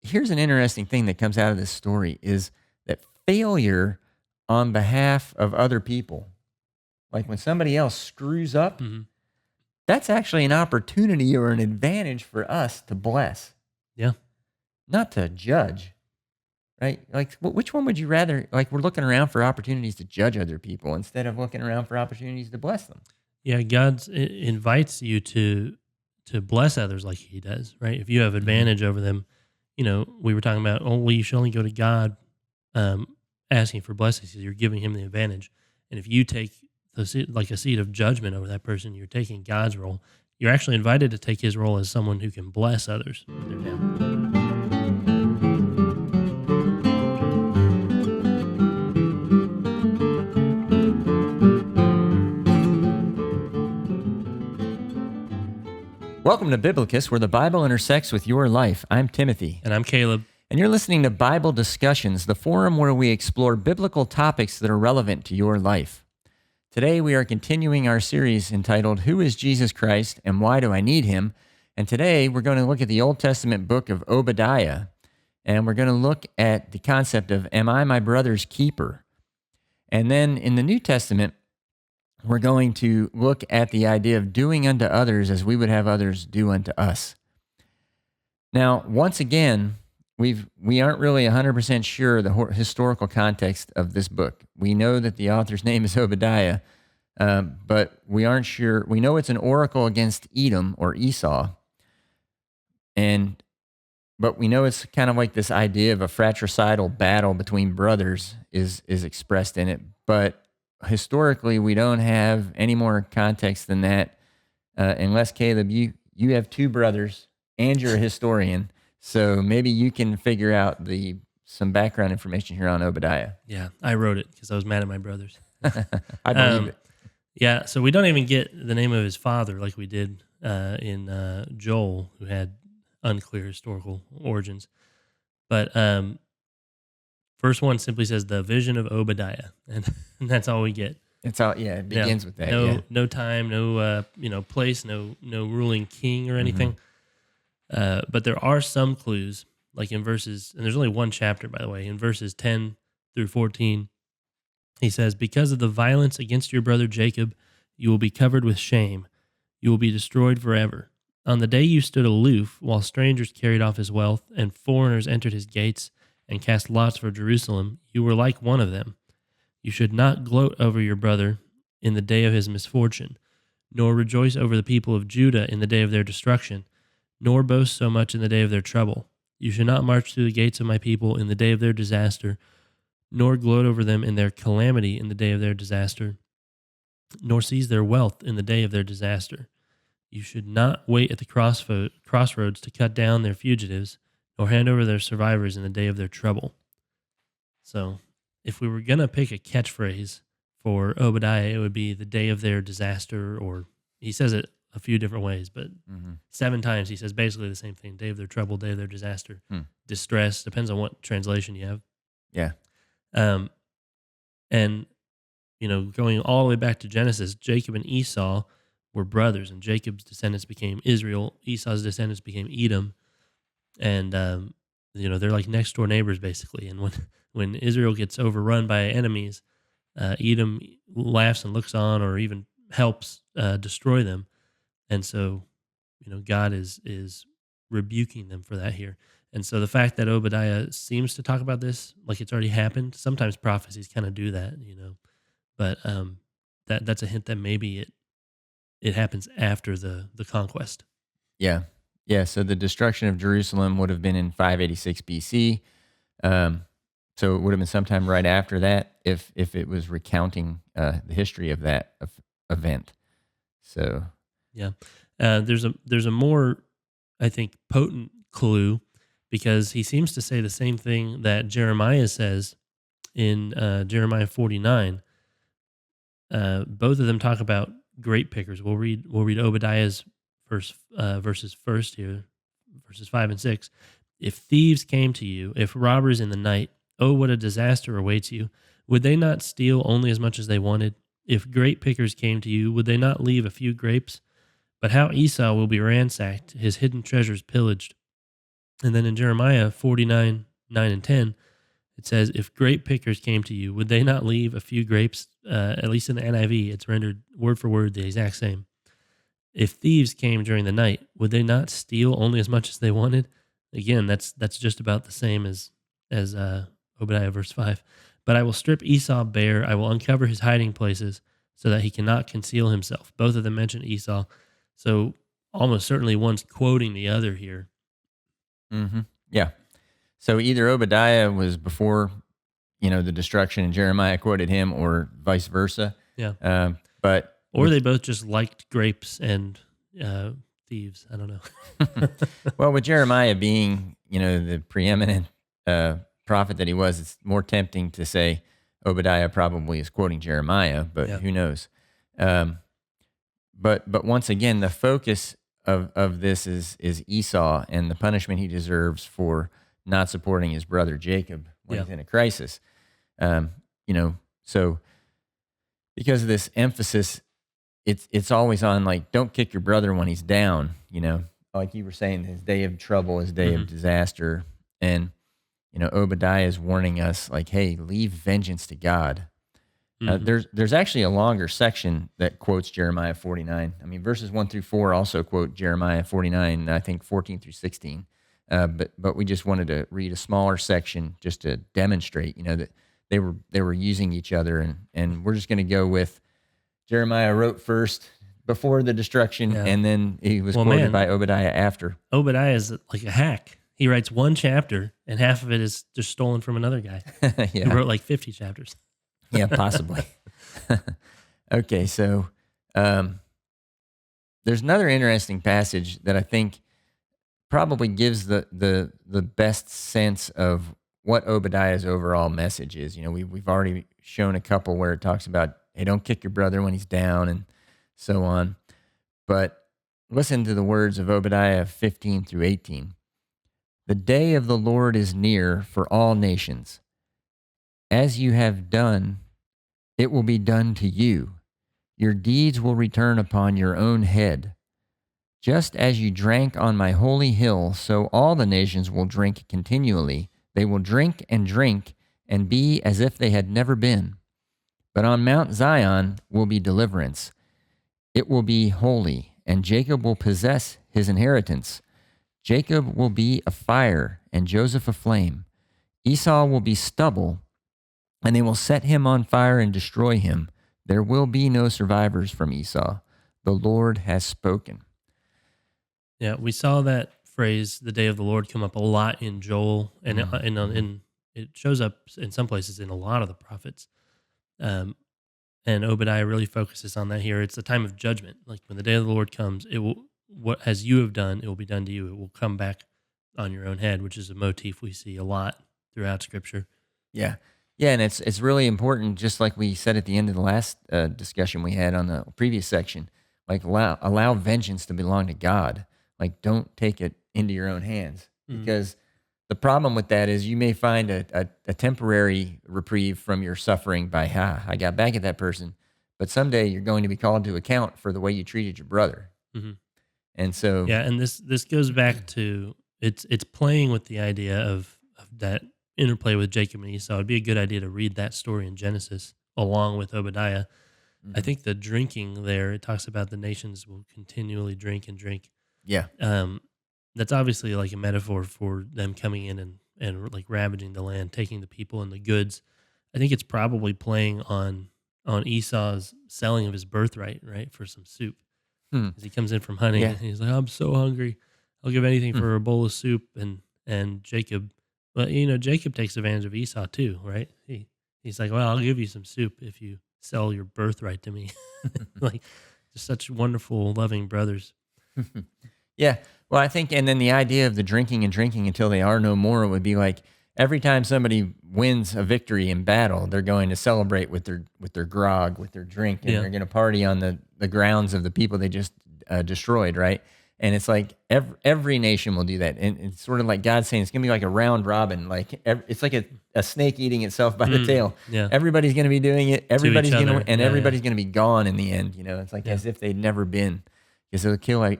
here's an interesting thing that comes out of this story is that failure on behalf of other people, like when somebody else screws up, Hmm. that's actually an opportunity or an advantage for us to bless, Yeah. not to judge, right? Like, which one would you rather? Like, we're looking around for opportunities to judge other people instead of looking around for opportunities to bless them. Yeah, God invites you to bless others like He does, right? If you have Hmm. advantage over them, we were talking about, well, you should only go to God um, asking for blessings because you're giving Him the advantage. And if you take like a seat of judgment over that person, you're taking God's role. You're actually invited to take His role as someone who can bless others when they're down. Welcome to Biblocus, where the Bible intersects with your life. I'm Timothy. And I'm Caleb. And you're listening to Bible Discussions, the forum where we explore biblical topics that are relevant to your life. Today, we are continuing our series entitled, Who is Jesus Christ and Why Do I Need Him? And today, we're going to look at the Old Testament book of Obadiah, and we're going to look at the concept of, Am I my brother's keeper? And then in the New Testament, we're going to look at the idea of doing unto others as we would have others do unto us. Now, once again, we aren't really 100% sure the historical context of this book. We know that the author's name is Obadiah, but we aren't sure. We know it's an oracle against Edom or Esau, but we know it's kind of like this idea of a fratricidal battle between brothers is expressed in it. But historically, we don't have any more context than that, unless, Caleb, you have two brothers and you're a historian. So maybe you can figure out some background information here on Obadiah. Yeah, I wrote it because I was mad at my brothers. I believe it. Yeah, so we don't even get the name of his father like we did in Joel, who had unclear historical origins. But first one simply says the vision of Obadiah, and that's all we get. It's all, yeah, it begins with that. No, Yeah. no time, no place, no ruling king or anything. But there are some clues, like in verses, and there's only one chapter, by the way, in verses 10 through 14. He says, because of the violence against your brother Jacob, you will be covered with shame. You will be destroyed forever. On the day you stood aloof, while strangers carried off his wealth, and foreigners entered his gates, and cast lots for Jerusalem, you were like one of them. You should not gloat over your brother in the day of his misfortune, nor rejoice over the people of Judah in the day of their destruction, nor boast so much in the day of their trouble. You should not march through the gates of my people in the day of their disaster, nor gloat over them in their calamity in the day of their disaster, nor seize their wealth in the day of their disaster. You should not wait at the crossroads to cut down their fugitives, nor hand over their survivors in the day of their trouble. So, if we were going to pick a catchphrase for Obadiah, it would be the day of their disaster, or he says it a few different ways, but 7 times he says basically the same thing: day of their trouble, day of their disaster, distress, depends on what translation you have. Yeah. And, going all the way back to Genesis, Jacob and Esau were brothers, and Jacob's descendants became Israel. Esau's descendants became Edom. And, they're like next door neighbors, basically. And when Israel gets overrun by enemies, Edom laughs and looks on, or even helps destroy them. And so, God is rebuking them for that here. And so the fact that Obadiah seems to talk about this like it's already happened, sometimes prophecies kind of do that, but that's a hint that maybe it happens after the conquest. Yeah. Yeah. So the destruction of Jerusalem would have been in 586 BC. So it would have been sometime right after that if it was recounting the history of that event. So yeah, there's a more, I think, potent clue, because he seems to say the same thing that Jeremiah says in Jeremiah 49. Both of them talk about grape pickers. We'll read Obadiah's verses first here, verses 5 and 6. If thieves came to you, if robbers in the night, oh, what a disaster awaits you. Would they not steal only as much as they wanted? If grape pickers came to you, would they not leave a few grapes? But how Esau will be ransacked, his hidden treasures pillaged. And then in Jeremiah 49, 9 and 10, it says, if grape pickers came to you, would they not leave a few grapes? At least in the NIV, it's rendered word for word the exact same. If thieves came during the night, would they not steal only as much as they wanted? Again, that's just about the same as Obadiah verse 5. But I will strip Esau bare. I will uncover his hiding places so that he cannot conceal himself. Both of them mention Esau. So almost certainly one's quoting the other here. Mm-hmm. Yeah. So either Obadiah was before, the destruction, and Jeremiah quoted him, or vice versa. Yeah. Or they both just liked grapes and thieves. I don't know. Well, with Jeremiah being, the preeminent prophet that he was, it's more tempting to say Obadiah probably is quoting Jeremiah, but who knows? But once again, the focus of this is Esau and the punishment he deserves for not supporting his brother Jacob when he's in a crisis. So because of this emphasis, it's always on, like, don't kick your brother when he's down, like you were saying, his day of trouble, his day of disaster. And, Obadiah is warning us, like, hey, leave vengeance to God. There's actually a longer section that quotes Jeremiah 49. I mean, verses 1 through 4 also quote Jeremiah 49, I think 14 through 16. But we just wanted to read a smaller section just to demonstrate, that they were using each other. And we're just going to go with Jeremiah wrote first before the destruction, and then he was quoted by Obadiah after. Obadiah is like a hack. He writes one chapter, and half of it is just stolen from another guy. He wrote like 50 chapters. Yeah, possibly. Okay, so there's another interesting passage that I think probably gives the best sense of what Obadiah's overall message is. We've already shown a couple where it talks about, hey, don't kick your brother when he's down and so on. But listen to the words of Obadiah 15 through 18. The day of the Lord is near for all nations. As you have done, it will be done to you. Your deeds will return upon your own head. Just as you drank on my holy hill, so all the nations will drink continually. They will drink and be as if they had never been. But on Mount Zion will be deliverance. It will be holy, and Jacob will possess his inheritance. Jacob will be a fire, and Joseph a flame. Esau will be stubble, and they will set him on fire and destroy him. There will be no survivors from Esau. The Lord has spoken. Yeah, we saw that phrase, the day of the Lord, come up a lot in Joel, and it shows up in some places in a lot of the prophets. And Obadiah really focuses on that here. It's a time of judgment. Like when the day of the Lord comes, it will, what as you have done, it will be done to you. It will come back on your own head, which is a motif we see a lot throughout Scripture. Yeah. Yeah, and it's really important, just like we said at the end of the last discussion we had on the previous section, like allow vengeance to belong to God. Like, don't take it into your own hands, because the problem with that is you may find a temporary reprieve from your suffering by, I got back at that person, but someday you're going to be called to account for the way you treated your brother. Mm-hmm. And so... Yeah, and this goes back to, it's playing with the idea of that interplay with Jacob and Esau. It'd be a good idea to read that story in Genesis along with Obadiah. Mm-hmm. I think the drinking there, it talks about the nations will continually drink and drink. Yeah. That's obviously like a metaphor for them coming in and like ravaging the land, taking the people and the goods. I think it's probably playing on Esau's selling of his birthright, right, for some soup. As he comes in from hunting, and he's like, I'm so hungry. I'll give anything for a bowl of soup. And Jacob, well, Jacob takes advantage of Esau too, right? He's like, well, I'll give you some soup if you sell your birthright to me. Like, just such wonderful, loving brothers. Yeah. Well, I think, and then the idea of the drinking and drinking until they are no more would be like every time somebody wins a victory in battle, they're going to celebrate with their grog, with their drink, and they're going to party on the grounds of the people they just destroyed, right? And it's like every nation will do that. And it's sort of like God saying it's going to be like a round robin. Like it's like a snake eating itself by the tail. Yeah. Everybody's going to be doing it. Everybody's going to, and everybody's going to be gone in the end. It's like as if they'd never been, because it'll kill.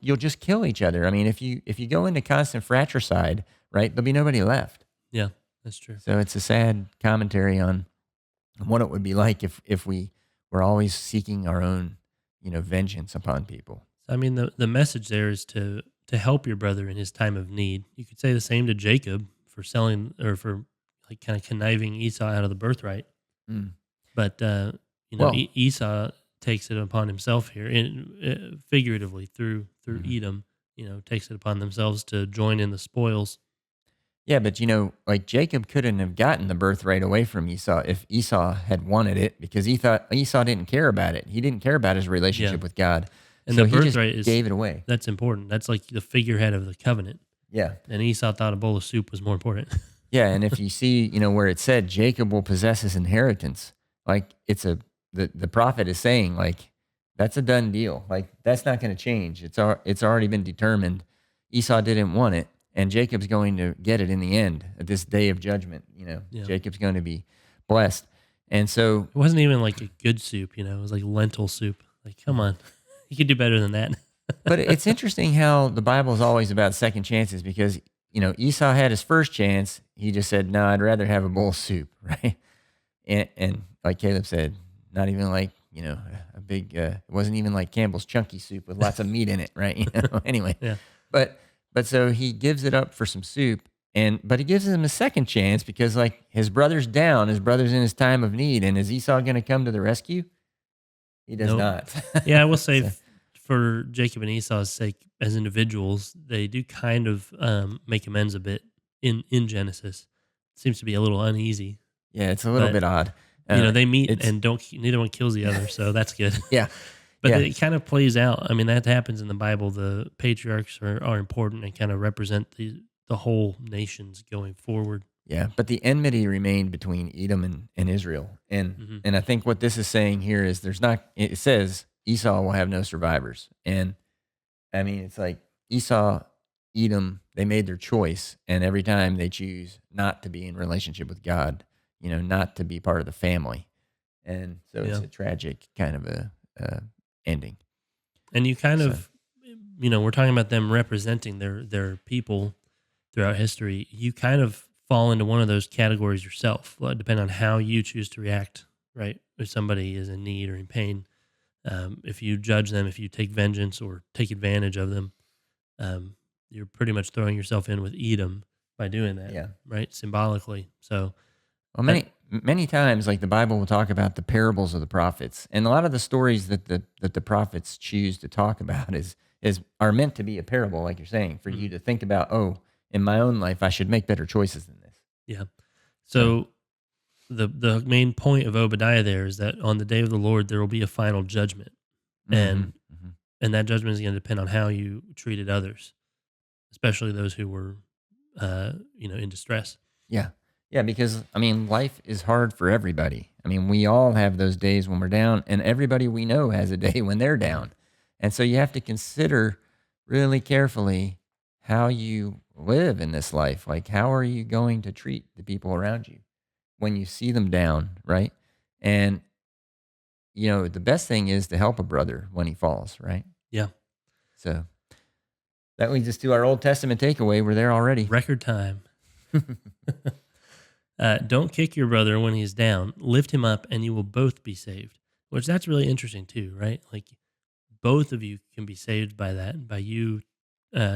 You'll just kill each other. I mean, if you go into constant fratricide, right, there'll be nobody left. Yeah, that's true. So it's a sad commentary on what it would be like if we were always seeking our own, vengeance upon people. I mean, the message there is to help your brother in his time of need. You could say the same to Jacob for selling or for like kind of conniving Esau out of the birthright. Mm. But Well, Esau takes it upon himself here, figuratively through Mhm. Edom. Takes it upon themselves to join in the spoils. Yeah, but like Jacob couldn't have gotten the birthright away from Esau if Esau had wanted it because Esau didn't care about it. He didn't care about his Yeah, relationship with God. and So the he just birthright is gave it away. that's important. That's like the figurehead of the covenant. Yeah. And Esau thought a bowl of soup was more important. Yeah, and if you see, where it said Jacob will possess his inheritance, like the prophet is saying like that's a done deal. Like that's not going to change. It's already been determined. Esau didn't want it, and Jacob's going to get it in the end at this day of judgment. Yeah. Jacob's going to be blessed. And so, It wasn't even like a good soup, it was like lentil soup. Like, come on. You could do better than that. but it's interesting how the Bible is always about second chances because, Esau had his first chance. He just said, no, I'd rather have a bowl of soup, right? And like Caleb said, not even like, a big, it wasn't even like Campbell's chunky soup with lots of meat in it, right? Anyway, Yeah. but so he gives it up for some soup, but he gives him a second chance because like his brother's down, his brother's in his time of need, and is Esau going to come to the rescue? He does Nope. not. Yeah, I will say So, for Jacob and Esau's sake, as individuals, they do kind of make amends a bit in Genesis. Seems to be a little uneasy, yeah, it's a little but bit odd. they meet It's and neither one kills the other, so that's good. yeah, But yeah. it kind of plays out. I mean, that happens in the Bible. The patriarchs are important and kind of represent the whole nations going forward. Yeah, but the enmity remained between Edom and Israel. And Hmm. and I think what this is saying here is it says Esau will have no survivors. And I mean, it's like Esau, Edom, they made their choice, and every time they choose not to be in relationship with God, not to be part of the family. And so it's Yeah. a tragic kind of a ending. And you kind So, of, we're talking about them representing their people throughout history. You kind of fall into one of those categories yourself, depending on how you choose to react, right? If somebody is in need or in pain, if you judge them, if you take vengeance or take advantage of them, you're pretty much throwing yourself in with Edom by doing that, yeah. right? Symbolically. So, Well, that, many times, like the Bible will talk about the parables of the prophets, and a lot of the stories that the prophets choose to talk about are meant to be a parable, like you're saying, for you mhm, to think about. Oh, in my own life, I should make better choices than this. yeah. So, So the main point of Obadiah there is that on the day of the Lord there will be a final judgment, hmm and that judgment is going to depend on how you treated others, especially those who were, in distress. yeah, yeah, because I mean, life is hard for everybody. I mean, we all have those days when we're down, and everybody we know has a day when they're Mhm. down, and so you have to consider really carefully how you live in this life. Like, how are you going to treat the people around you when you see them down, right? And the best thing is to help a brother when he falls, right? Yeah, So that leads us to our Old Testament takeaway. We're there already. record time. Don't kick your brother when he's down. Lift him up, and you will both be saved. Which that's really interesting too, right? Like both of you can be saved by that, by you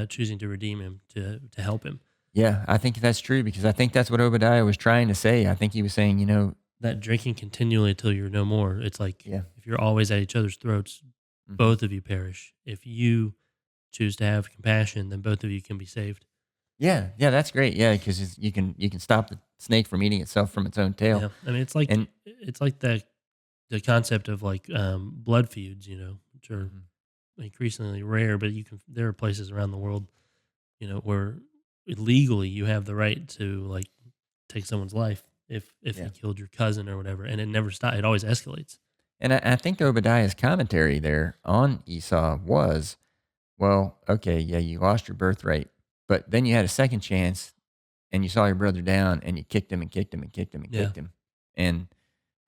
choosing to redeem him, to help him. Yeah, I think that's true because I think that's what Obadiah was trying to say. I think he was saying, That drinking continually till you're no more. It's like yeah, if you're always at each other's throats, mhm. both of you perish. If you choose to have compassion, then both of you can be saved. Yeah, that's great. Yeah, because you can stop the snake from eating itself from its own tail. Yeah, I mean And it's like the concept of like blood feuds, which are mhm, increasingly rare, but there are places around the world, where legally you have the right to like take someone's life if yeah, he killed your cousin or whatever, and it never stops. It always escalates. and I think Obadiah's commentary there on Esau was, well, okay, yeah, you lost your birthright, but then you had a second chance, and you saw your brother down, and you kicked him and kicked him and kicked him and Yeah, kicked him, and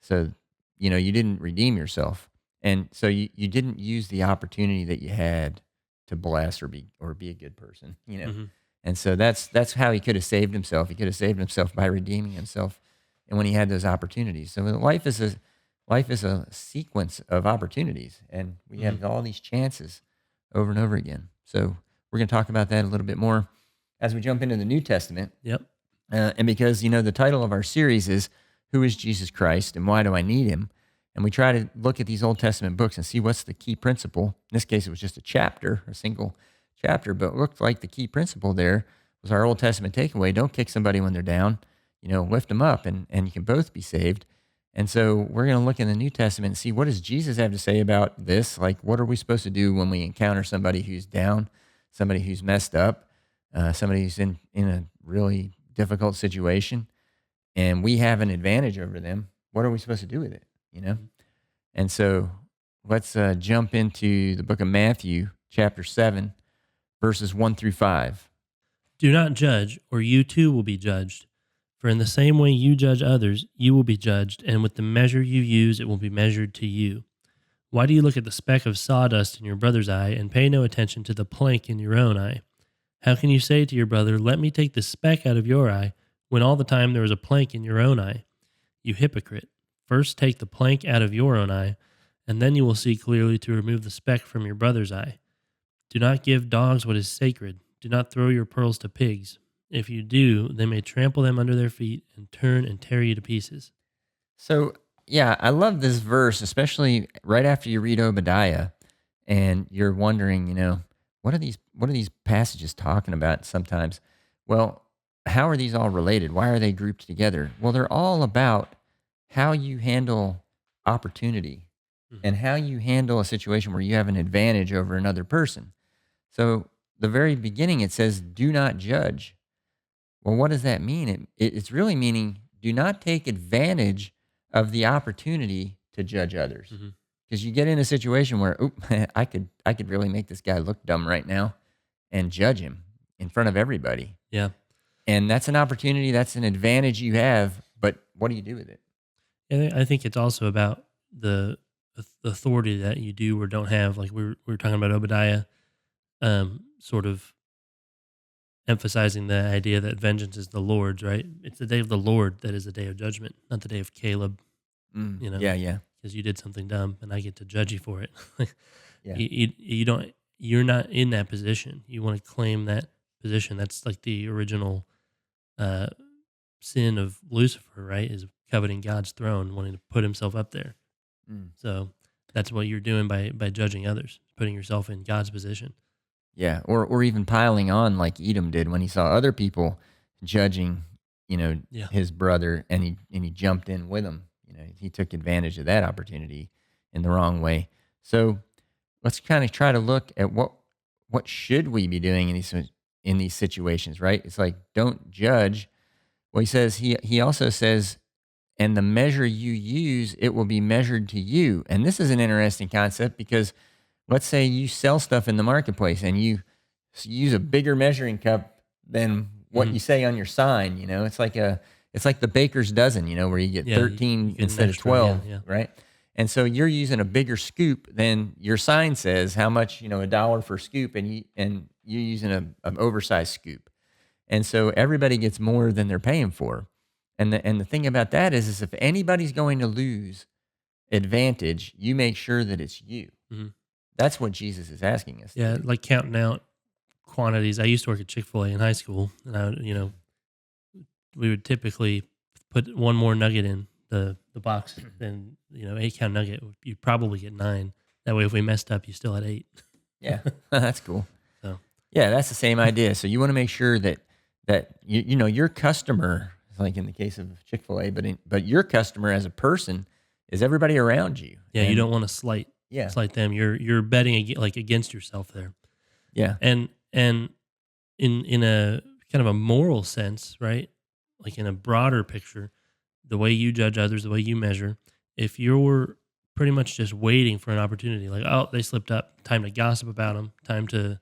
so you didn't redeem yourself. And so you didn't use the opportunity that you had to bless or be a good person, you know. Hmm. And so that's how he could have saved himself. He could have saved himself by redeeming himself, and when he had those opportunities. So life is a sequence of opportunities, and we Hmm. have all these chances over and over again. So we're going to talk about that a little bit more as we jump into the New Testament. Yep. And because the title of our series is "Who is Jesus Christ and Why Do I Need Him?" And we try to look at these Old Testament books and see what's the key principle. In this case, it was just a single chapter, but it looked like the key principle there was our Old Testament takeaway. Don't kick somebody when they're down, lift them up, and you can both be saved. And so we're going to look in the New Testament and see, what does Jesus have to say about this? Like, what are we supposed to do when we encounter somebody who's down, somebody who's messed up, somebody who's in a really difficult situation, and we have an advantage over them? What are we supposed to do with it? And so let's jump into the book of Matthew, chapter 7, verses 1 through 5. Do not judge, or you too will be judged. For in the same way you judge others, you will be judged, and with the measure you use, it will be measured to you. Why do you look at the speck of sawdust in your brother's eye and pay no attention to the plank in your own eye? How can you say to your brother, let me take the speck out of your eye, when all the time there is a plank in your own eye? You hypocrite. First take the plank out of your own eye, and then you will see clearly to remove the speck from your brother's eye. Do not give dogs what is sacred. Do not throw your pearls to pigs. If you do, they may trample them under their feet and turn and tear you to pieces. So, yeah, I love this verse, especially right after you read Obadiah and you're wondering, what are these passages talking about sometimes? Well, how are these all related? Why are they grouped together? Well, they're all about how you handle opportunity Mhm. and how you handle a situation where you have an advantage over another person. So, the very beginning, it says, do not judge. Well, what does that mean? It's really meaning, do not take advantage of the opportunity to judge others. Mhm. Because you get in a situation where, oop, I could really make this guy look dumb right now and judge him in front of everybody. Yeah. And that's an opportunity, that's an advantage you have, but what do you do with it? And I think it's also about the authority that you do or don't have. Like we were talking about Obadiah, sort of emphasizing the idea that vengeance is the Lord's, right? It's the day of the Lord that is the day of judgment, not the day of Caleb, Yeah, yeah, because you did something dumb and I get to judge you for it. Like, yeah. you don't, you're not in that position. You want to claim that position. That's like the original uh, sin of Lucifer, right? Is coveting God's throne, wanting to put himself up there. Mm. So that's what you're doing by judging others, putting yourself in God's position. Yeah, or even piling on like Edom did when he saw other people judging, Yeah. his brother, and he jumped in with him. He took advantage of that opportunity in the wrong way. So let's kind of try to look at what should we be doing in these situations, right? It's like, don't judge. Well, he also says, and the measure you use, it will be measured to you. And this is an interesting concept because let's say you sell stuff in the marketplace and you use a bigger measuring cup than what Mhm. you say on your sign. It's like the baker's dozen, where you get Yeah. You 13 get an instead of extra. Yeah. 12, Yeah. right? And so you're using a bigger scoop than your sign says how much, $1 for scoop, and you're using an oversized scoop. And so everybody gets more than they're paying for. And the thing about that is if anybody's going to lose advantage, you make sure that it's you. Mhm. That's what Jesus is asking us to Yeah. do. Like counting out quantities. I used to work at Chick-fil-A in high school, and we would typically put one more nugget in the box than 8-count nugget. You'd probably get 9. That way, if we messed up, you still had 8. Yeah, that's cool. So Yeah, that's the same idea. So you want to make sure that your customer, like in the case of Chick-fil-A, but your customer as a person is everybody around you. yeah, you And don't want to slight yeah, slight them. You're betting against yourself there, yeah, and in a kind of a moral sense, right? Like in a broader picture, the way you judge others, the way you measure, if you're pretty much just waiting for an opportunity, like, oh, they slipped up, time to gossip about them, time to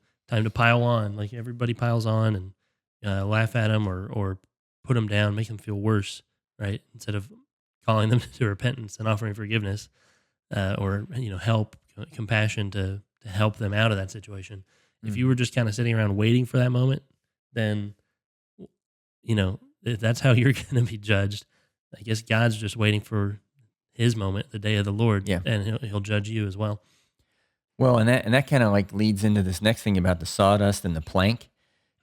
pile on, like everybody piles on and laugh at them or put them down, make them feel worse, right? Instead of calling them to repentance and offering forgiveness. or help, compassion to help them out of that situation. If you were just kind of sitting around waiting for that moment, then if that's how you're going to be judged. I guess God's just waiting for His moment, the day of the Lord, Yeah. and He'll judge you as well. Well, and that kind of like leads into this next thing about the sawdust and the plank.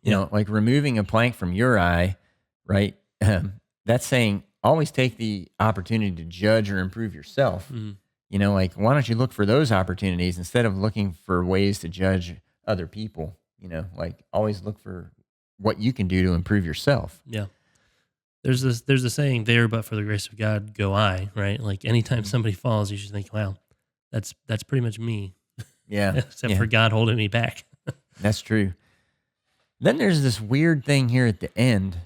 Like removing a plank from your eye, right? That's saying always take the opportunity to judge or improve yourself. Like why don't you look for those opportunities instead of looking for ways to judge other people? Like always look for what you can do to improve yourself. Yeah. There's a saying, there but for the grace of God go I, right? Like anytime somebody falls, you should think, wow, that's pretty much me. Yeah. Except for God holding me back. That's true. Then there's this weird thing here at the end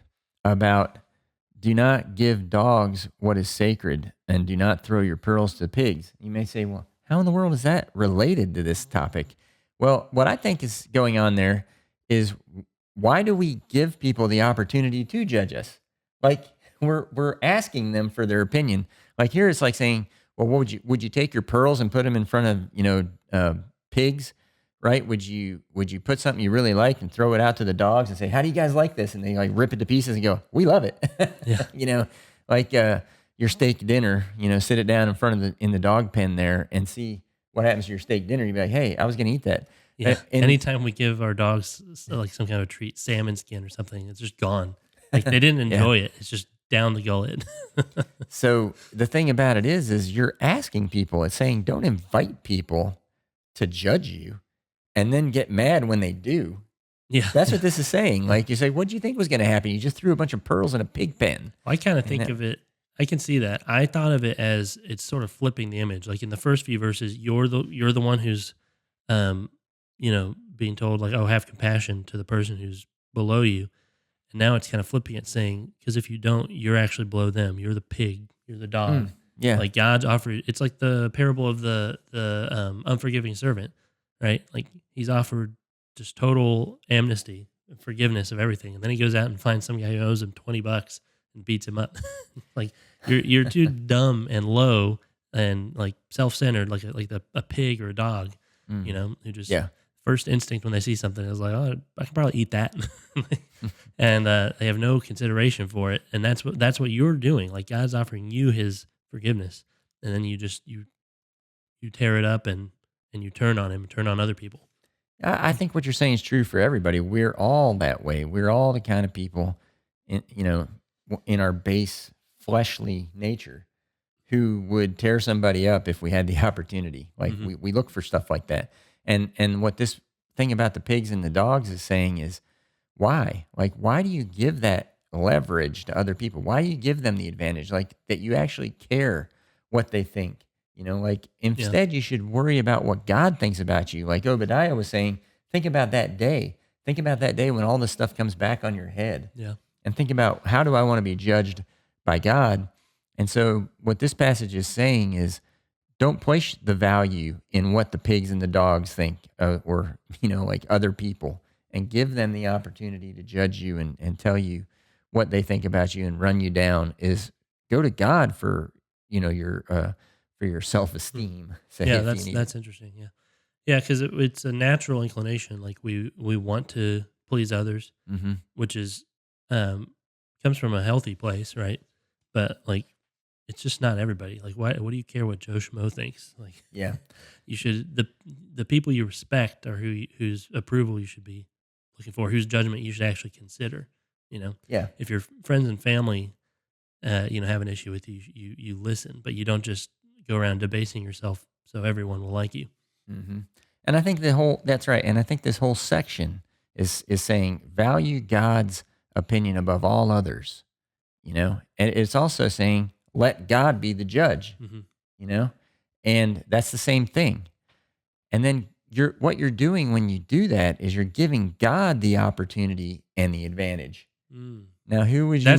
about do not give dogs what is sacred and do not throw your pearls to pigs. You may say, well, how in the world is that related to this topic? Well, what I think is going on there is why do we give people the opportunity to judge us? Like we're asking them for their opinion. Like here it's like saying, well, what would you take your pearls and put them in front of pigs? Right? Would you put something you really like and throw it out to the dogs and say, how do you guys like this? And they like rip it to pieces and go, we love it. Yeah. Like your steak dinner, sit it down in the dog pen there and see what happens to your steak dinner. You'd be like, hey, I was going to eat that. Yeah. Anytime we give our dogs like some kind of treat, salmon skin or something, it's just gone. Like they didn't enjoy it. It's just down the gullet. So the thing about it is you're asking people, it's saying don't invite people to judge you and then get mad when they do. Yeah. That's what this is saying. Like you say, what do you think was going to happen? You just threw a bunch of pearls in a pig pen. I kind of think of it, I can see that. I thought of it as it's sort of flipping the image. Like in the first few verses, you're the one who's, being told like, oh, have compassion to the person who's below you. And now it's kind of flipping it, saying, because if you don't, you're actually below them. You're the pig. You're the dog. Yeah. Like God's offered. It's like the parable of the unforgiving servant, right? Like he's offered just total amnesty, forgiveness of everything, and then he goes out and finds some guy who owes him $20 and beats him up. Like you're too dumb and low and like self-centered, like a pig or a dog, who just first instinct when they see something is like, oh, I can probably eat that, and they have no consideration for it, and that's what you're doing. Like God's offering you His forgiveness, and then you tear it up and you turn on Him, turn on other people. I think what you're saying is true for everybody. We're all that way. We're all the kind of people, in our base fleshly nature, who would tear somebody up if we had the opportunity. Like we look for stuff like that. And what this thing about the pigs and the dogs is saying is, why? Like, why do you give that leverage to other people? Why do you give them the advantage? Like that you actually care what they think. Like instead you should worry about what God thinks about you. Like Obadiah was saying, think about that day. Think about that day when all this stuff comes back on your head. Yeah. And think about, how do I want to be judged by God? And so what this passage is saying is, don't place the value in what the pigs and the dogs think, or like other people, and give them the opportunity to judge you and tell you what they think about you and run you down. Is go to God for your self-esteem. That's interesting. Yeah, because it's a natural inclination. Like we want to please others, which is comes from a healthy place, right? But like, it's just not everybody. Like, what do you care what Joe Schmo thinks? Like, you should the people you respect are whose approval you should be looking for, whose judgment you should actually consider. If your friends and family, have an issue with you, you listen, but you don't just go around debasing yourself so everyone will like you. And I think that's right. And I think this whole section is saying value God's opinion above all others. And it's also saying, let God be the judge, and that's the same thing. And then what you're doing when you do that is you're giving God the opportunity and the advantage. Now, who would you?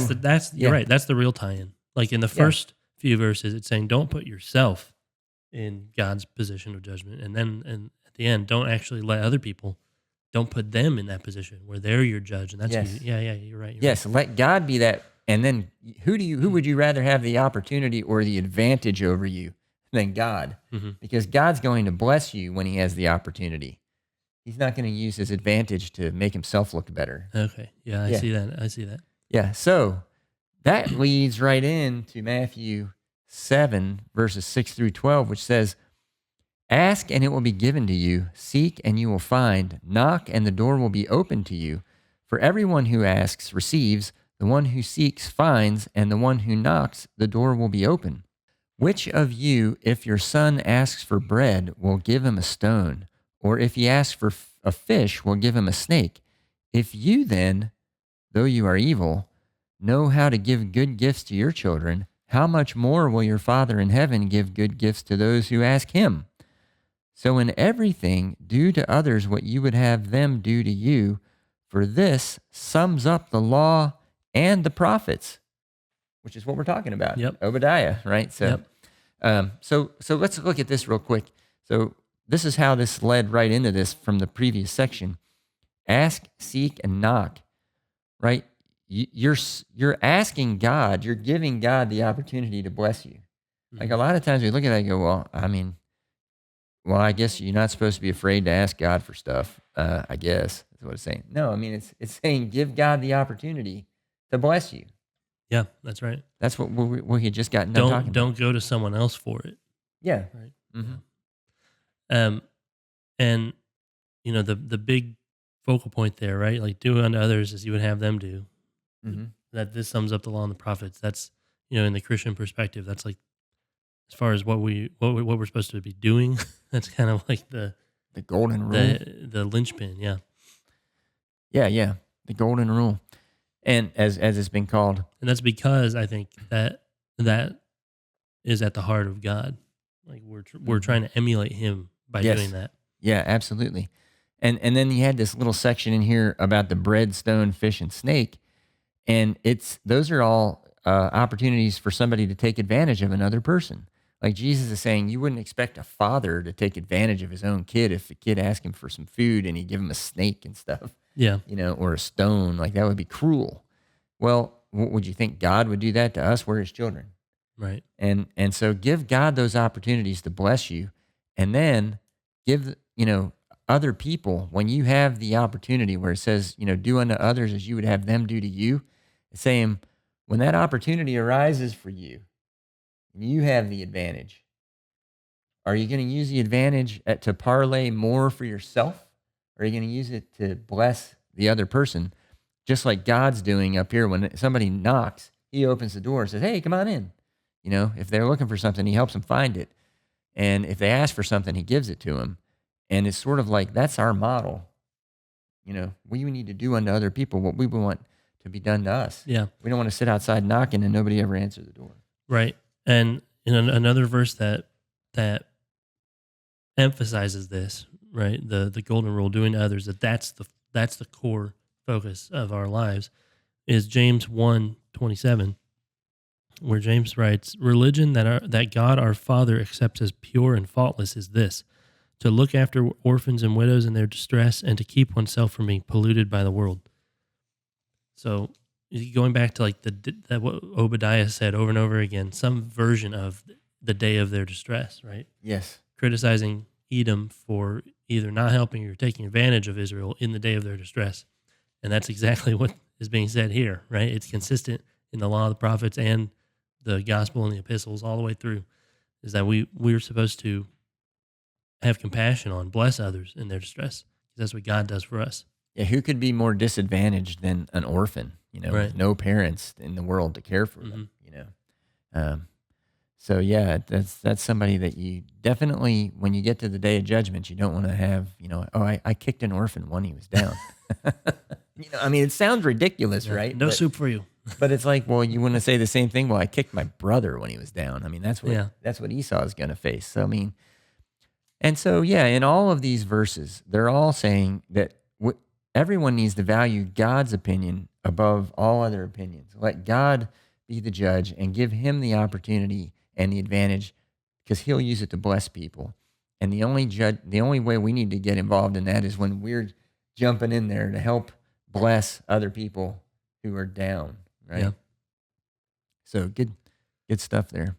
You're right. That's the real tie-in. Like in the first few verses, it's saying don't put yourself in God's position of judgment, and at the end, don't actually let other people. Don't put them in that position where they're your judge, and that's you're right. Yes, let God be that. And then who would you rather have the opportunity or the advantage over you? than God, Mm-hmm. because God's going to bless you when he has the opportunity. He's not going to use his advantage to make himself look better. Okay. Yeah, I Yeah. see that. I see that. Yeah, so that leads right into Matthew 7, verses 6 through 12, which says, "Ask and it will be given to you. Seek and you will find. Knock and the door will be opened to you. For everyone who asks receives, the one who seeks finds, and the one who knocks, the door will be open. Which of you, if your son asks for bread, will give him a stone? Or if he asks for a fish, will give him a snake? If you then, though you are evil, know how to give good gifts to your children, how much more will your Father in heaven give good gifts to those who ask him? So in everything, do to others what you would have them do to you, for this sums up the law and the prophets," which is what we're talking about. Yep. Obadiah, right? So, Yep. so let's look at this real quick. So this is how this led right into this from the previous section. Ask, seek, and knock, right? You're asking God, you're giving God the opportunity to bless you. Like a lot of times we look at that and go, well, I guess you're not supposed to be afraid to ask God for stuff. I guess that's what it's saying. No, I mean, it's saying give God the opportunity to bless you. Yeah, that's right. That's what we had just gotten done talking about. Don't go to someone else for it. Yeah. Right. Mm-hmm. Yeah. And you know the big focal point there, right? Like do unto others as you would have them do. Mm-hmm. That this sums up the law and the prophets. That's in the Christian perspective. That's like as far as what we're supposed to be doing. That's kind of like the golden rule. The linchpin. Yeah. Yeah. The golden rule. And as it's been called. And that's because I think that is at the heart of God. Like we're trying to emulate him by doing that. Yeah, absolutely. And then you had this little section in here about the bread, stone, fish, and snake. And those are all opportunities for somebody to take advantage of another person. Like Jesus is saying, you wouldn't expect a father to take advantage of his own kid if the kid asked him for some food and he'd give him a snake and stuff. Yeah. Or a stone. Like that would be cruel. Well, would you think God would do that to us? We're his children. Right. And so give God those opportunities to bless you, and then give, other people, when you have the opportunity where it says, do unto others as you would have them do to you, it's saying when that opportunity arises for you, you have the advantage. Are you going to use the advantage to parlay more for yourself? Or are you going to use it to bless the other person? Just like God's doing up here. When somebody knocks, he opens the door and says, hey, come on in. If they're looking for something, he helps them find it. And if they ask for something, he gives it to them. And it's sort of like, that's our model. We need to do unto other people what we want to be done to us. Yeah. We don't want to sit outside knocking and nobody ever answer the door. Right. And in another verse that emphasizes this, right? The golden rule, doing to others, that's the core focus of our lives, is James 1:27, where James writes, "Religion that God our Father accepts as pure and faultless is this: to look after orphans and widows in their distress, and to keep oneself from being polluted by the world." So, going back to like that what Obadiah said over and over again, some version of the day of their distress, right? Yes. Criticizing Edom for either not helping or taking advantage of Israel in the day of their distress. And that's exactly what is being said here, right? It's consistent in the law of the prophets and the gospel and the epistles all the way through, is that we're supposed to have compassion on, bless others in their distress. That's what God does for us. Yeah, who could be more disadvantaged than an orphan, Right. with no parents in the world to care for them, So yeah, that's somebody that you definitely, when you get to the day of judgment, you don't want to have, I kicked an orphan when he was down. It sounds ridiculous, right? No soup for you. But it's like, well, you want to say the same thing. Well, I kicked my brother when he was down. That's what Esau is going to face. So, and so, yeah, in all of these verses, they're all saying that everyone needs to value God's opinion above all other opinions. Let God be the judge and give him the opportunity and the advantage, because he'll use it to bless people. And the only way we need to get involved in that is when we're jumping in there to help bless other people who are down, right? Yeah. So good stuff there.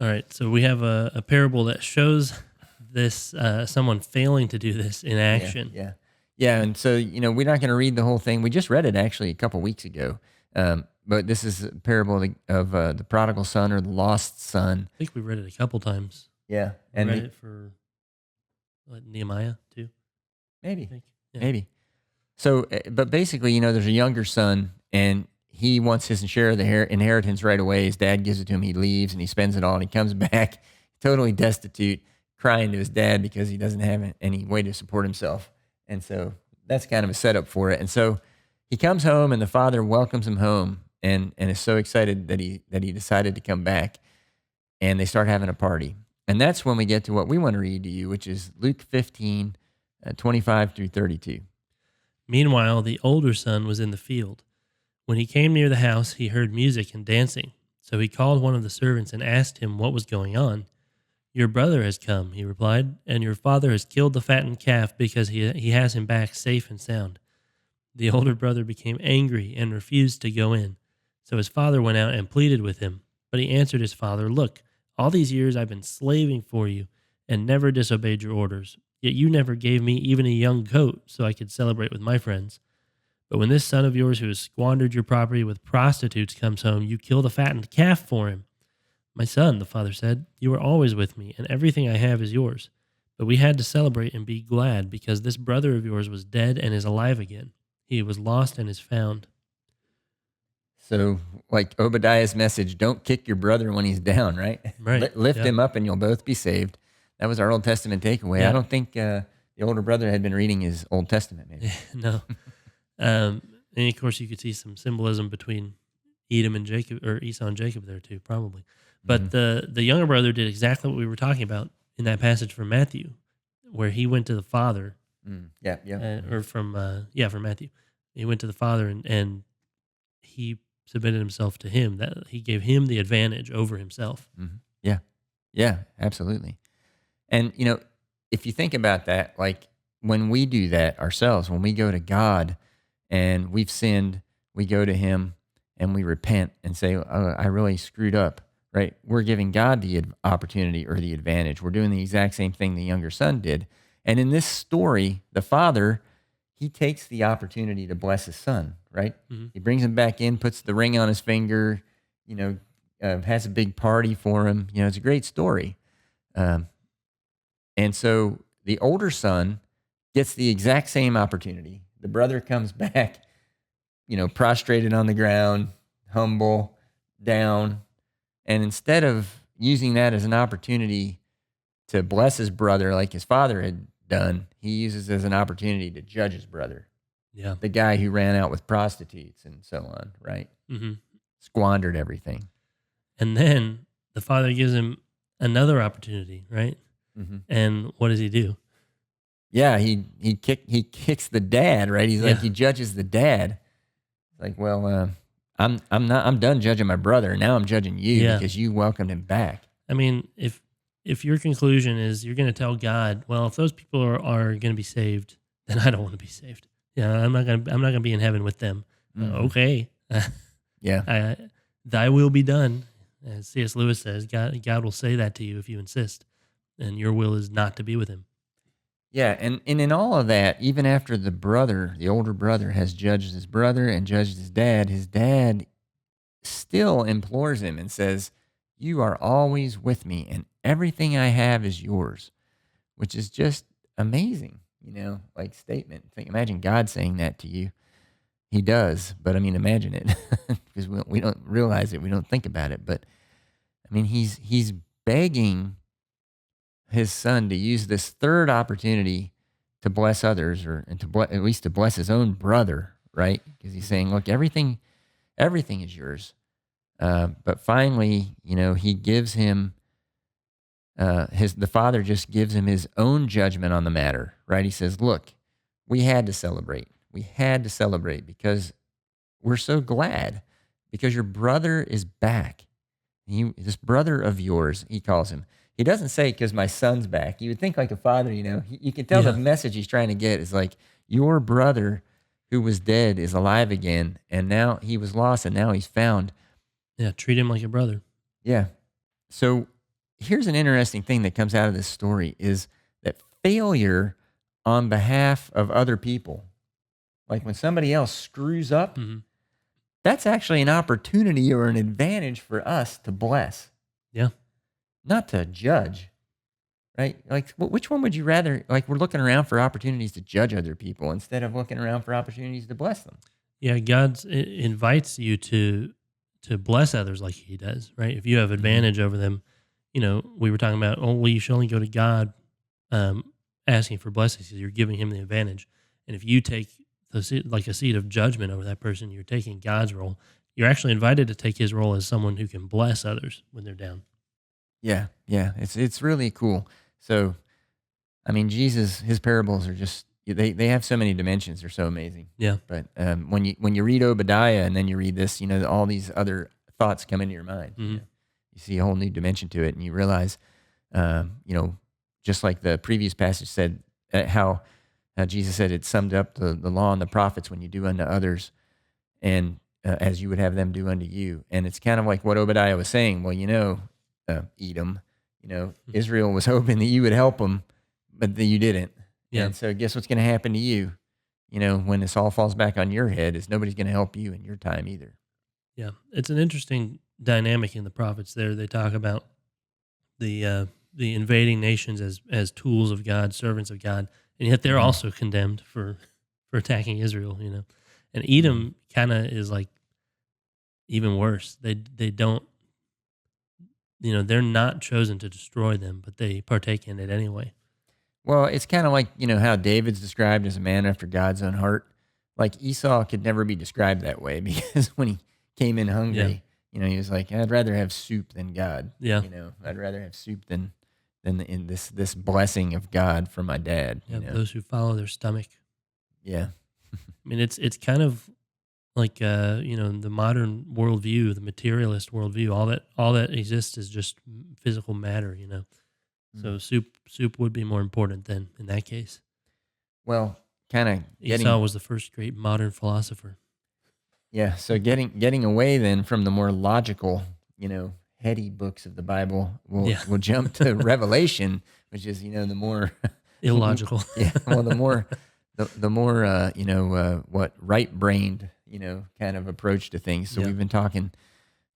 All right. So we have a parable that shows this someone failing to do this in action. Yeah. And so, we're not going to read the whole thing. We just read it actually a couple weeks ago. But this is a parable of the prodigal son or the lost son. I think we read it a couple times. Yeah. We And read it for Nehemiah too. maybe. I think. Yeah. Maybe. So, but basically, there's a younger son, and he wants his share of the inheritance right away. His dad gives it to him. He leaves, and he spends it all, and he comes back totally destitute, crying to his dad because he doesn't have any way to support himself. And so that's kind of a setup for it. And so he comes home, and the father welcomes him home, and is so excited that he decided to come back, and they start having a party. And that's when we get to what we want to read to you, which is Luke 15, 25 through 32. Meanwhile, the older son was in the field. When he came near the house, he heard music and dancing. So he called one of the servants and asked him what was going on. Your brother has come, he replied, and your father has killed the fattened calf because he has him back safe and sound. The older brother became angry and refused to go in. So his father went out and pleaded with him. But he answered his father, Look, all these years I've been slaving for you and never disobeyed your orders. Yet you never gave me even a young goat so I could celebrate with my friends. But when this son of yours who has squandered your property with prostitutes comes home, you kill the fattened calf for him. My son, the father said, you are always with me, and everything I have is yours. But we had to celebrate and be glad because this brother of yours was dead and is alive again. He was lost and is found. So, like Obadiah's message, don't kick your brother when he's down, right? Right. Lift him up and you'll both be saved. That was our Old Testament takeaway. Yeah. I don't think the older brother had been reading his Old Testament, maybe. No. And of course, you could see some symbolism between Edom and Jacob, or Esau and Jacob there too, probably. But the younger brother did exactly what we were talking about in that passage from Matthew, where he went to the father. Or from Matthew. He went to the father and he submitted himself to him. That he gave him the advantage over himself. Mm-hmm. Yeah, absolutely. And, if you think about that, like when we do that ourselves, when we go to God and we've sinned, we go to him and we repent and say, oh, I really screwed up, right? We're giving God the opportunity or the advantage. We're doing the exact same thing the younger son did. And in this story, the father, he takes the opportunity to bless his son, right? Mm-hmm. He brings him back in, puts the ring on his finger, has a big party for him. It's a great story. And so the older son gets the exact same opportunity. The brother comes back, prostrated on the ground, humble, down. And instead of using that as an opportunity to bless his brother like his father had done, he uses it as an opportunity to judge his brother. Yeah. The guy who ran out with prostitutes and so on, right? Mm-hmm. Squandered everything. And then the father gives him another opportunity, right? Mm-hmm. And what does he do? Yeah, he kicks the dad, right? He's like, he judges the dad. Like, well, I'm done judging my brother. Now I'm judging you because you welcomed him back. I mean, if your conclusion is you're going to tell God, well, if those people are going to be saved, then I don't want to be saved. Yeah, I'm not going to be in heaven with them. Mm-hmm. Okay. Thy will be done. As C.S. Lewis says, God will say that to you if you insist, and your will is not to be with him. Yeah, and in all of that, even after the older brother has judged his brother and judged his dad still implores him and says, you are always with me, and everything I have is yours, which is just amazing, like statement. Imagine God saying that to you. He does, but I mean, imagine it, because we don't realize it, we don't think about it, but I mean, he's begging his son to use this third opportunity to bless others, at least to bless his own brother, right? Because he's saying, look, everything is yours. But finally, he gives him the father just gives him his own judgment on the matter, right? He says, look, we had to celebrate because we're so glad because your brother is back. This brother of yours, he calls him. He doesn't say because my son's back. You would think like a father, you can tell the message he's trying to get is like, your brother who was dead is alive again, and now he was lost and now he's found. Yeah, treat him like a brother. Yeah. So here's an interesting thing that comes out of this story is that failure on behalf of other people, like when somebody else screws up, Hmm. that's actually an opportunity or an advantage for us to bless, Yeah. not to judge, right? Like, which one would you rather? Like, we're looking around for opportunities to judge other people instead of looking around for opportunities to bless them. Yeah, God invites you to bless others like He does, right? If you have Hmm. advantage over them, we were talking about, oh, well, you should only go to God um, asking for blessings because you're giving Him the advantage. And if you take like a seat of judgment over that person, you're taking God's role. You're actually invited to take His role as someone who can bless others when they're down. Yeah, yeah, it's really cool. So, I mean, Jesus, his parables are just they have so many dimensions. They're so amazing. Yeah. But when you read Obadiah and then you read this, all these other thoughts come into your mind. Hmm. You see a whole new dimension to it, and you realize, just like the previous passage said, how Jesus said it summed up the law and the prophets when you do unto others, and as you would have them do unto you. And it's kind of like what Obadiah was saying. Well, Edom, Israel was hoping that you would help them, but that you didn't. Yeah. And so guess what's going to happen to you? When this all falls back on your head, is nobody's going to help you in your time either. Yeah. It's an interesting dynamic in the prophets there. They talk about the invading nations as tools of God, servants of God, and yet they're Mhm. also condemned for attacking Israel. And Mhm. Edom kind of is like even worse. They don't, they're not chosen to destroy them, but they partake in it anyway. Well, it's kind of like, how David's described as a man after God's own heart. Like Esau could never be described that way because when he came in Yeah, hungry, he was like, I'd rather have soup than God. yeah, I'd rather have soup than in this blessing of God for my dad, yeah. Those who follow their stomach. Yeah. I mean, it's kind of like the modern worldview, the materialist worldview. All that exists is just physical matter. Mm. So soup would be more important than in that case. Well, kind of Esau getting, was the first great modern philosopher. yeah. So getting away then from the more logical, heady books of the Bible, we'll Yeah, we'll jump to Revelation, which is the more, illogical. yeah. Well, the more what right brained kind of approach to things. So Yeah. we've been talking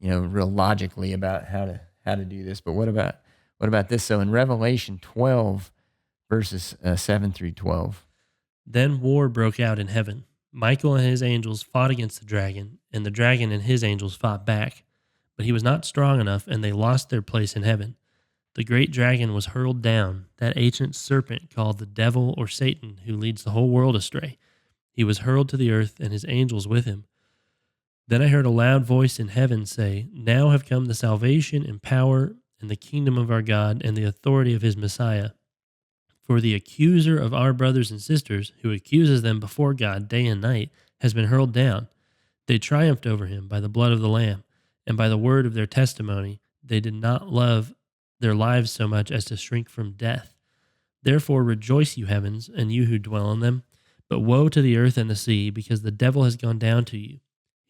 real logically about how to do this. But what about this? So in Revelation 12 verses 7 through 12. Then war broke out in heaven. Michael and his angels fought against the dragon, and the dragon and his angels fought back. But he was not strong enough, and they lost their place in heaven. The great dragon was hurled down, that ancient serpent called the devil or Satan, who leads the whole world astray. He was hurled to the earth, and his angels with him. Then I heard a loud voice in heaven say, Now have come the salvation and power and the kingdom of our God and the authority of his Messiah. For the accuser of our brothers and sisters, who accuses them before God day and night, has been hurled down. They triumphed over him by the blood of the Lamb and by the word of their testimony. They did not love their lives so much as to shrink from death. Therefore rejoice, you heavens, and you who dwell in them. But woe to the earth and the sea, because the devil has gone down to you.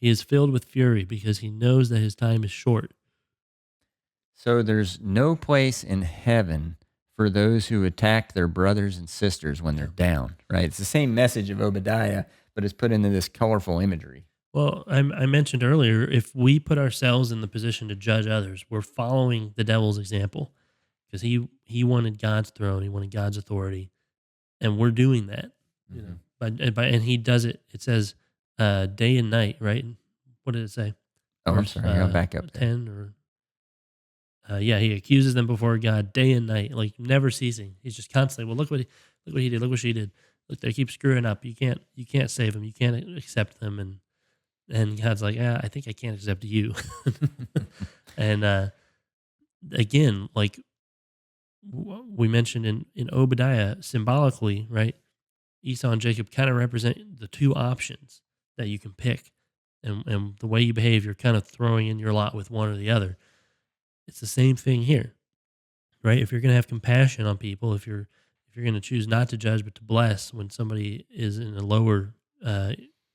He is filled with fury, because he knows that his time is short. So there's no place in heaven for those who attack their brothers and sisters when they're down, right? It's the same message of Obadiah, but it's put into this colorful imagery. Well, I mentioned earlier, if we put ourselves in the position to judge others, we're following the devil's example because he wanted God's throne, he wanted God's authority, and we're doing that, Mm-hmm. and he does it. It says day and night, right? What did it say? Oh, I'm Verse sorry. I'll back up there. 10 or yeah, he accuses them before God day and night, like never ceasing. He's just constantly, well, look what he did, look what she did. Look, they keep screwing up. You can't save them. You can't accept them, and God's like, I think I can't accept you. And again, like we mentioned in Obadiah, symbolically, right? Esau and Jacob kind of represent the two options that you can pick. And the way you behave, you're kind of throwing in your lot with one or the other. It's the same thing here, right? If you're going to have compassion on people, if you're going to choose not to judge but to bless when somebody is in a lower,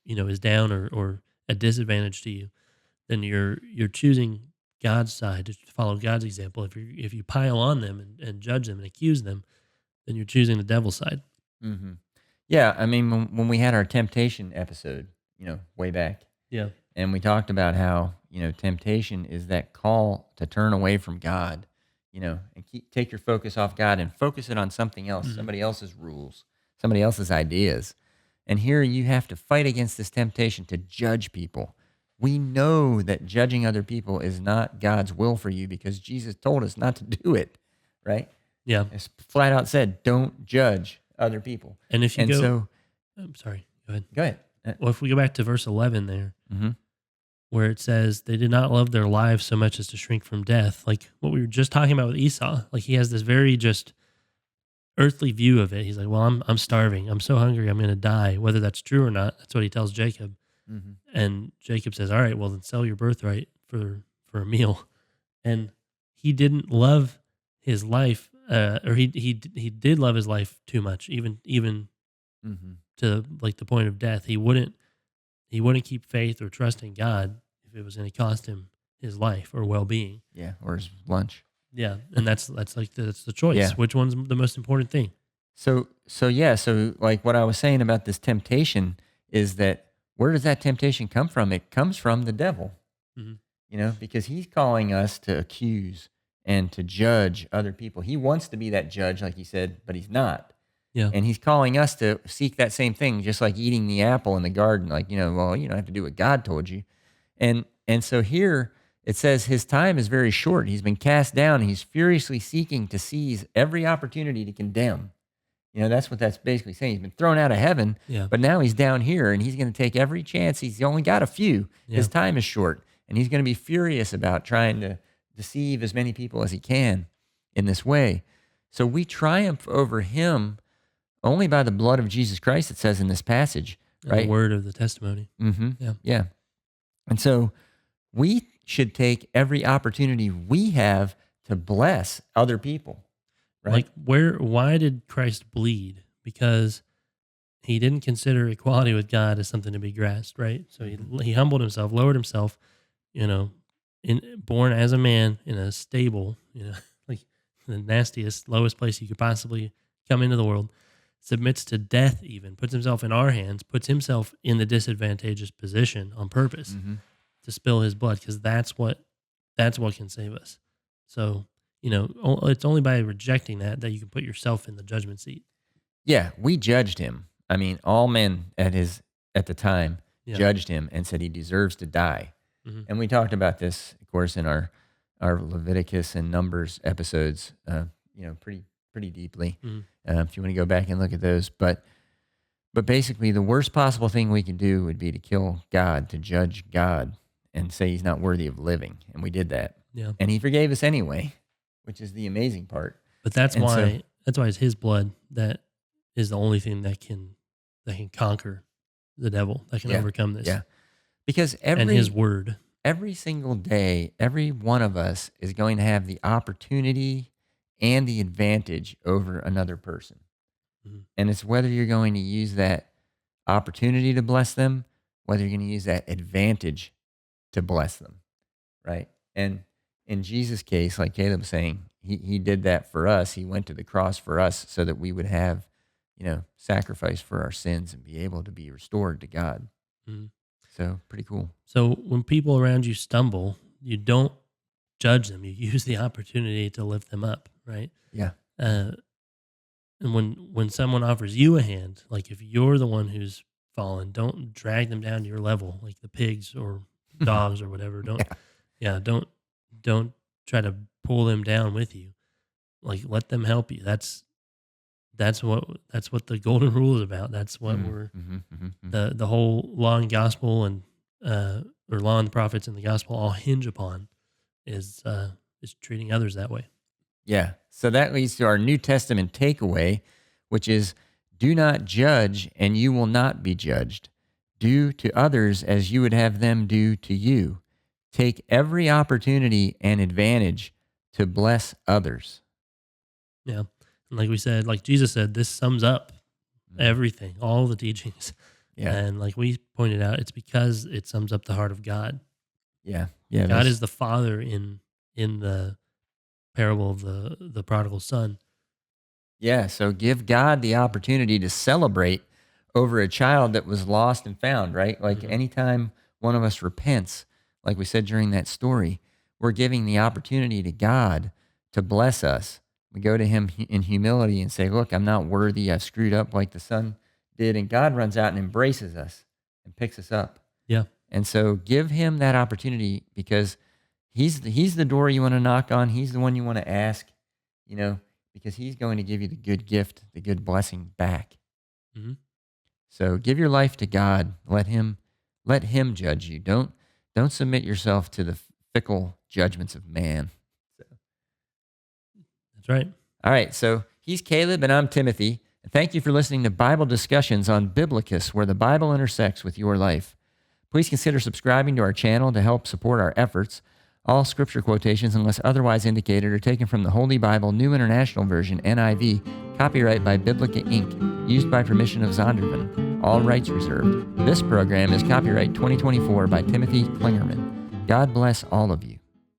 is down or at disadvantage to you, then you're choosing God's side, to follow God's example. If you pile on them and judge them and accuse them, then you're choosing the devil's side. Mm-hmm. Yeah, I mean, when we had our temptation episode, way back, Yeah. and we talked about how, temptation is that call to turn away from God, and take your focus off God and focus it on something else, Mhm. somebody else's rules, somebody else's ideas. And here you have to fight against this temptation to judge people. We know that judging other people is not God's will for you because Jesus told us not to do it, right? Yeah. It's flat out said, don't judge other people. And if you And go, so, I'm sorry, go ahead. go ahead. Well, if we go back to verse 11 there, Mm-hmm. where it says they did not love their lives so much as to shrink from death, like what we were just talking about with Esau, like he has this very just earthly view of it. He's like, well, I'm starving. I'm so hungry. I'm going to die. Whether that's true or not, that's what he tells Jacob. Mm-hmm. And Jacob says, all right, well then sell your birthright for a meal. And he didn't love his life, or he did love his life too much, even Mm-hmm. to like the point of death. He wouldn't keep faith or trust in God if it was going to cost him his life or well-being. Yeah, or his lunch. Yeah, and that's the choice. Yeah. Which one's the most important thing? So like what I was saying about this temptation is that where does that temptation come from? It comes from the devil, Mhm. Because he's calling us to accuse and to judge other people. He wants to be that judge, like you said, but he's not. Yeah, And he's calling us to seek that same thing, just like eating the apple in the garden. Like, well, you don't have to do what God told you. And so here it says his time is very short. He's been cast down. And he's furiously seeking to seize every opportunity to condemn. That's what that's basically saying. He's been thrown out of heaven, yeah, but now he's down here and he's going to take every chance. He's only got a few. yeah. His time is short and he's going to be furious about trying to deceive as many people as he can in this way. So we triumph over him only by the blood of Jesus Christ, it says in this passage, And right? the word of the testimony. Mm-hmm. Yeah. Yeah. And so we should take every opportunity we have to bless other people, right? Like why did Christ bleed? Because he didn't consider equality with God as something to be grasped, right? So he humbled himself, lowered himself, born as a man in a stable, like the nastiest, lowest place you could possibly come into the world, submits to death, even puts himself in our hands, puts himself in the disadvantageous position on purpose Mm-hmm. to spill his blood, because that's what can save us. So it's only by rejecting that you can put yourself in the judgment seat. Yeah, we judged him. I mean, all men at the time Yeah. judged him and said he deserves to die. Mhm. And we talked about this, of course, in our Leviticus and Numbers episodes, pretty deeply. Mhm. If you want to go back and look at those, but basically, the worst possible thing we could do would be to kill God, to judge God, and say he's not worthy of living. And we did that, Yeah. and he forgave us anyway, which is the amazing part. But that's And why it's his blood that is the only thing that can conquer the devil, that can Yeah. overcome this. Yeah, because And his word. every single day, every one of us is going to have the opportunity and the advantage over another person. Mhm. And it's whether you're going to use that opportunity to bless them, whether you're going to use that advantage to bless them, right? And in Jesus' case, like Caleb was saying, he did that for us. He went to the cross for us so that we would have, sacrifice for our sins and be able to be restored to God. Mhm. So pretty cool. So when people around you stumble, you don't judge them. You use the opportunity to lift them up, right? Yeah. And when someone offers you a hand, like if you're the one who's fallen, don't drag them down to your level, like the pigs or dogs or whatever. Don't try to pull them down with you. Like let them help you. That's what the golden rule is about. That's what we're the whole law and gospel and or law and the prophets and the gospel all hinge upon is treating others that way. Yeah. So that leads to our New Testament takeaway, which is do not judge and you will not be judged. Do to others as you would have them do to you. Take every opportunity and advantage to bless others. Yeah. And like we said, like Jesus said, this sums up everything, all the teachings. Yeah. And like we pointed out, it's because it sums up the heart of God. Yeah. God that's- is the father in the parable of the prodigal son. Yeah, so give God the opportunity to celebrate over a child that was lost and found, right? Like Mhm. anytime one of us repents, like we said during that story, we're giving the opportunity to God to bless us. We go to Him in humility and say, look, I'm not worthy. I've screwed up like the son did. And God runs out and embraces us and picks us up. Yeah. And so give Him that opportunity because He's the door you want to knock on. He's the one you want to ask, because He's going to give you the good gift, the good blessing back. Hmm. So give your life to God. Let Him judge you. Don't submit yourself to the fickle judgments of man. That's right. All right, so he's Caleb and I'm Timothy. And thank you for listening to Bible discussions on Biblocus, where the Bible intersects with your life. Please consider subscribing to our channel to help support our efforts. All scripture quotations, unless otherwise indicated, are taken from the Holy Bible, New International Version, NIV, copyright by Biblica Inc., used by permission of Zondervan. All rights reserved. This program is copyright 2024 by Timothy Klingerman. God bless all of you.